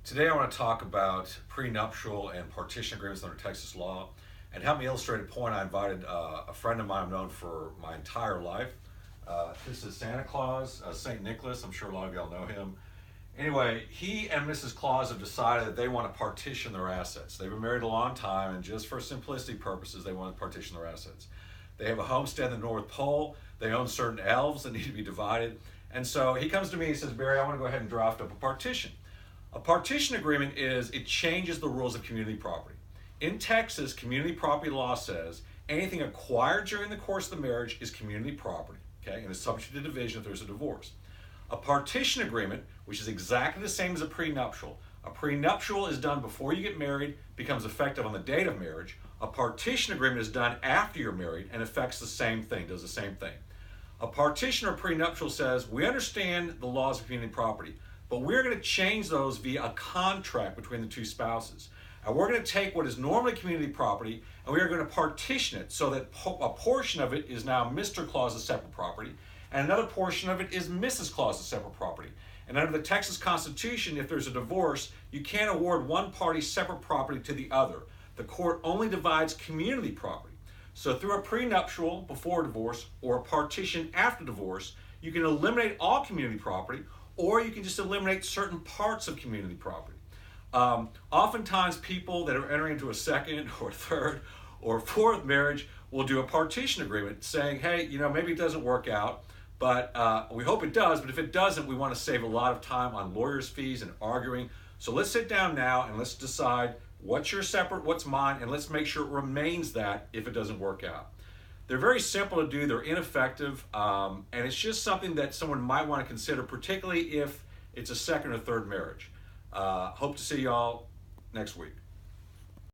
Today I want to talk about prenuptial and partition agreements under Texas law. And help me illustrate a point, I invited a friend of mine I've known for my entire life. This is Santa Claus, St. Nicholas. I'm sure a lot of y'all know him. Anyway, he and Mrs. Claus have decided that they want to partition their assets. They've been married a long time, and just for simplicity purposes, they want to partition their assets. They have a homestead in the North Pole. They own certain elves that need to be divided. And so he comes to me and says, Barry, I want to go ahead and draft up a partition. A partition agreement it changes the rules of community property. In Texas, community property law says anything acquired during the course of the marriage is community property, okay, and is subject to division if there's a divorce. A partition agreement, which is exactly the same as a prenuptial is done before you get married, becomes effective on the date of marriage. A partition agreement is done after you're married and affects the same thing, does the same thing. A partition or prenuptial says, we understand the laws of community property, but we're going to change those via a contract between the two spouses. And we're going to take what is normally community property and we are going to partition it so that a portion of it is now Mr. Claus's separate property and another portion of it is Mrs. Claus's separate property. And under the Texas Constitution, if there's a divorce, you can't award one party's separate property to the other. The court only divides community property. So through a prenuptial before divorce or a partition after divorce, you can eliminate all community property, or you can just eliminate certain parts of community property. Oftentimes people that are entering into a second or third or fourth marriage will do a partition agreement saying, hey, maybe it doesn't work out, but we hope it does, but if it doesn't, we want to save a lot of time on lawyers' fees and arguing. So let's sit down now and let's decide what's your separate, what's mine, and let's make sure it remains that if it doesn't work out. They're very simple to do, they're ineffective, and it's just something that someone might want to consider, particularly if it's a second or third marriage. Hope to see y'all next week.